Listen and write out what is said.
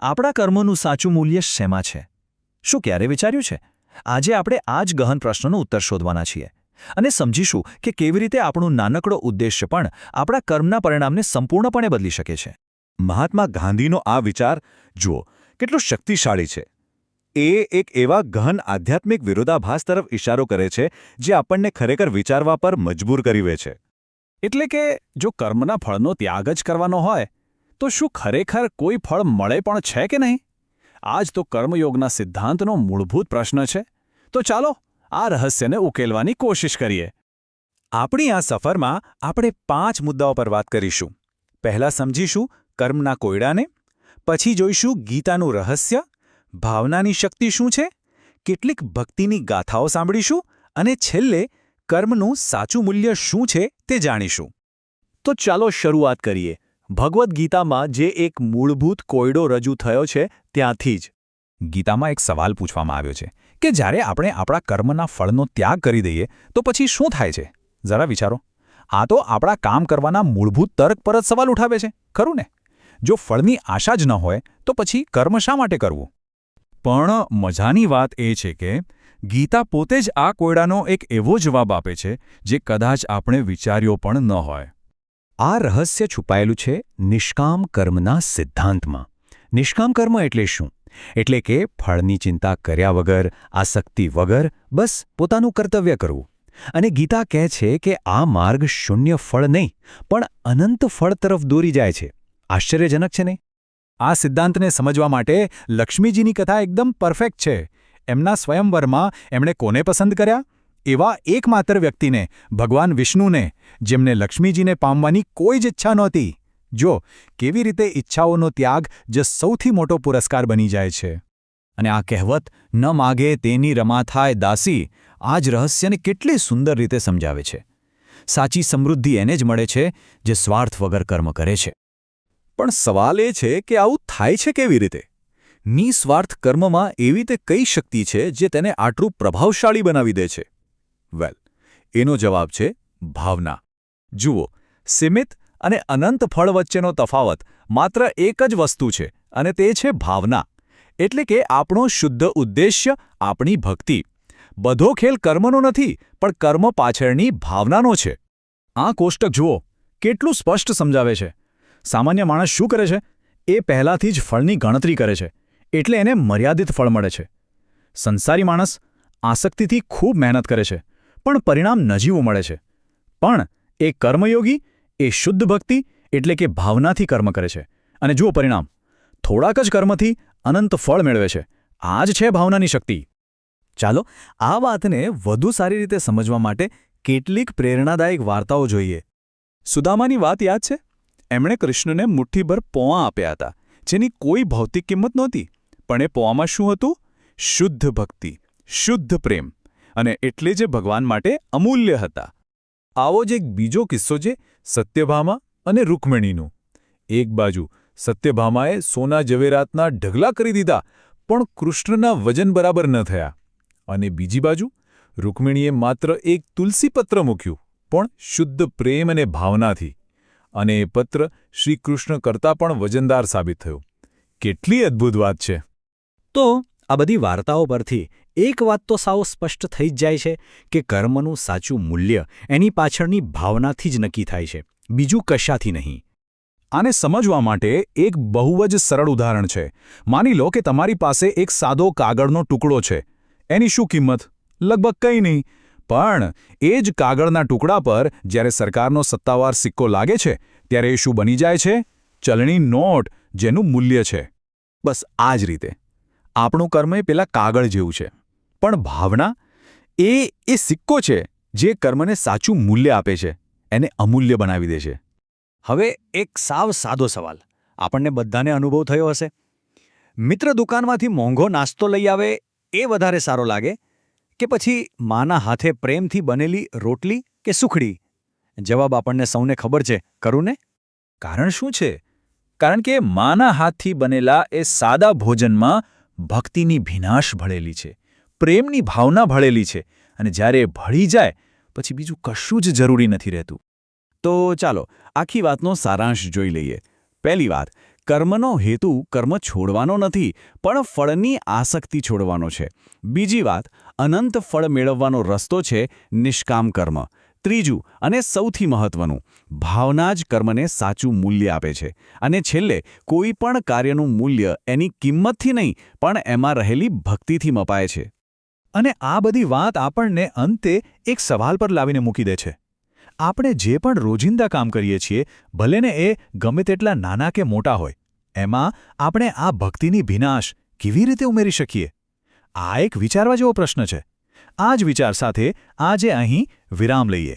આપણા કર્મોનું સાચું મૂલ્ય શેમાં છે? શું ક્યારે વિચાર્યું છે? આજે આપણે આ જ ગહન પ્રશ્નનો ઉત્તર શોધવાના છીએ અને સમજીશું કે કેવી રીતે આપણું નાનકડો ઉદ્દેશ્ય પણ આપણા કર્મના પરિણામને સંપૂર્ણપણે બદલી શકે છે. મહાત્મા ગાંધીનો આ વિચાર જુઓ કેટલો શક્તિશાળી છે. એ એક એવા ગહન આધ્યાત્મિક વિરોધાભાસ તરફ ઇશારો કરે છે જે આપણને ખરેખર વિચારવા પર મજબૂર કરી દે છે. એટલે કે જો કર્મના ફળનો ત્યાગ જ કરવાનો હોય તો શું ખરેખર કોઈ ફળ મળે પણ છે કે નહીં? આ જ તો કર્મયોગના સિદ્ધાંતનો મૂળભૂત પ્રશ્ન છે. તો ચાલો આ રહસ્યને ઉકેલવાની કોશિશ કરીએ. આપણી આ સફરમાં આપણે 5 મુદ્દાઓ પર વાત કરીશું. પહેલા સમજીશું કર્મના કોયડાને, પછી જોઈશું ગીતાનું રહસ્ય, ભાવનાની શક્તિ શું છે, કેટલીક ભક્તિની ગાથાઓ સાંભળીશું અને છેલ્લે કર્મનું સાચું મૂલ્ય શું છે તે જાણીશું. તો ચાલો શરૂઆત કરીએ ભગવદ્ ગીતામાં જે એક મૂળભૂત કોયડો રજૂ થયો છે ત્યાંથી જ. ગીતામાં એક સવાલ પૂછવામાં આવ્યો છે કે જ્યારે આપણે આપણા કર્મના ફળનો ત્યાગ કરી દઈએ તો પછી શું થાય છે? જરા વિચારો. આ તો આપણા કામ કરવાના મૂળભૂત તર્ક પર જ સવાલ ઉઠાવે છે, ખરું ને? જો ફળની આશા જ ન હોય તો પછી કર્મ શા માટે કરવું? પણ મજાની વાત એ છે કે ગીતા પોતે જ આ કોયડાનો એક એવો જવાબ આપે છે જે કદાચ આપણે વિચાર્યો પણ ન હોય. આ રહસ્ય છુપાયેલું છે નિષ્કામ કર્મના સિદ્ધાંતમાં. નિષ્કામ કર્મ એટલે શું? એટલે કે ફળની ચિંતા કર્યા વગર, આસક્તિ વગર બસ પોતાનું કર્તવ્ય કરવું. અને ગીતા કહે છે કે આ માર્ગ શૂન્ય ફળ નહીં પણ અનંત ફળ તરફ દોરી જાય છે. આશ્ચર્યજનક છે નહીં? આ સિદ્ધાંતને સમજવા માટે લક્ષ્મીજીની કથા એકદમ પરફેક્ટ છે. એમના સ્વયંવરમાં એમણે કોને પસંદ કર્યા? એવા એકમાત્ર વ્યક્તિને, ભગવાન વિષ્ણુને, જેમને લક્ષ્મીજીને પામવાની કોઈ જ ઈચ્છા નહોતી. જો કેવી રીતે ઈચ્છાઓનો ત્યાગ જે સૌથી મોટો પુરસ્કાર બની જાય છે. અને આ કહેવત ન માગે તેની રમા થાય દાસી આ જ રહસ્યને કેટલી સુંદર રીતે સમજાવે છે. સાચી સમૃદ્ધિ એને જ મળે છે જે સ્વાર્થ વગર કર્મ કરે છે. પણ સવાલ એ છે કે આવું થાય છે કેવી રીતે? નિસ્વાર્થ કર્મમાં એવી તે કઈ શક્તિ છે જે તેને આટલું પ્રભાવશાળી બનાવી દે છે? એનો જવાબ છે ભાવના. જુઓ, સીમિત અને અનંત ફળ વચ્ચેનો તફાવત માત્ર એક જ વસ્તુ છે અને તે છે ભાવના. એટલે કે આપણો શુદ્ધ ઉદ્દેશ્ય, આપણી ભક્તિ. બધો ખેલ કર્મનો નથી પણ કર્મ પાછળની ભાવનાનો છે. આ કોષ્ટક જુઓ, કેટલું સ્પષ્ટ સમજાવે છે. સામાન્ય માણસ શું કરે છે? એ પહેલાથી જ ફળની ગણતરી કરે છે, એટલે એને મર્યાદિત ફળ મળે છે. સંસારી માણસ આસક્તિથી ખૂબ મહેનત કરે છે પણ પરિણામ નજીવું મળે છે. પણ એ કર્મયોગી, એ શુદ્ધ ભક્તિ એટલે કે ભાવનાથી કર્મ કરે છે અને જુઓ પરિણામ, થોડાક જ કર્મથી અનંત ફળ મેળવે છે. આ જ છે ભાવનાની શક્તિ. ચાલો આ વાતને વધુ સારી રીતે સમજવા માટે કેટલીક પ્રેરણાદાયક વાર્તાઓ જોઈએ. સુદામાની વાત યાદ છે? એમણે કૃષ્ણને મુઠ્ઠીભર પૌઆ આપ્યા હતા જેની કોઈ ભૌતિક કિંમત નહોતી. પણ એ પૌઆમાં શું હતું? શુદ્ધ ભક્તિ, શુદ્ધ પ્રેમ. અને એટલે જે ભગવાન માટે અમૂલ્ય હતા. આવો જ એક બીજો કિસ્સો છે સત્યભામા અને રૂકમિણીનું. એક બાજુ સત્યભામાએ સોના જવેરાતના ઢગલા કરી દીધા પણ કૃષ્ણના વજન બરાબર ન થયા. અને બીજી બાજુ રૂકમિણીએ માત્ર એક તુલસીપત્ર મૂક્યું પણ શુદ્ધ પ્રેમ અને ભાવનાથી. અને એ પત્ર શ્રીકૃષ્ણ કરતાં પણ વજનદાર સાબિત થયું. કેટલી અદ્ભુત વાત છે! તો આ બધી વાર્તાઓ પરથી એક વાત તો સાવ સ્પષ્ટ થઈ જ જાય છે કે કર્મનું સાચું મૂલ્ય એની પાછળની ભાવનાથી જ નક્કી થાય છે, બીજું કશાથી નહીં. આને સમજવા માટે એક બહુ જ સરળ ઉદાહરણ છે. માની લો કે તમારી પાસે એક સાદો કાગળનો ટુકડો છે. એની શું કિંમત? લગભગ કંઈ નહીં. પણ એ જ કાગળના ટુકડા પર જ્યારે સરકારનો સત્તાવાર સિક્કો લાગે છે ત્યારે એ શું બની જાય છે? ચલણી નોટ, જેનું મૂલ્ય છે. બસ આ જ રીતે આપણું કર્મ એ પેલા કાગળ જેવું છે. પણ ભાવના એ સિક્કો છે જે કર્મને સાચું મૂલ્ય આપે છે, એને અમૂલ્ય બનાવી દે છે. હવે એક સાવ સાદો સવાલ આપણને બધાને અનુભવ થયો હશે. મિત્ર દુકાનમાંથી મોંઘો નાસ્તો લઈ આવે એ વધારે સારો લાગે કે પછી માના હાથે પ્રેમથી બનેલી રોટલી કે સુખડી? જવાબ આપણને સૌને ખબર છે, ખરું ને? કારણ શું છે? કારણ કે માના હાથથી બનેલા એ સાદા ભોજનમાં ભક્તિની ભીનાશ ભળેલી છે, પ્રેમની ભાવના ભળેલી છે. અને જ્યારે એ ભળી જાય પછી બીજું કશું જ જરૂરી નથી રહેતું. તો ચાલો આખી વાતનો સારાંશ જોઈ લઈએ. પહેલી વાત કર્મનો હેતુ કર્મ છોડવાનો નથી, પણ ફળની આસક્તિ છોડવાનો છે. બીજી વાત, અનંત ફળ મેળવવાનો રસ્તો છે નિષ્કામ કર્મ. ત્રીજું અને સૌથી મહત્વનું, ભાવના જ કર્મને સાચું મૂલ્ય આપે છે. અને છેલ્લે, કોઈ પણ કાર્યનું મૂલ્ય એની કિંમતથી નહીં, પણ એમાં રહેલી ભક્તિથી મપાય છે. અને આ બધી વાત આપણને અંતે એક સવાલ પર લાવીને મૂકી દે છે. આપણે જે પણ રોજિંદા કામ કરીએ છીએ, ભલેને એ ગમે તેટલા નાના કે મોટા હોય, એમાં આપણે આ ભક્તિની ભીનાશ કેવી રીતે ઉમેરી શકીએ? આ એક વિચારવા જેવો પ્રશ્ન છે. આ જ વિચાર સાથે આજે અહીં વિરામ લઈએ.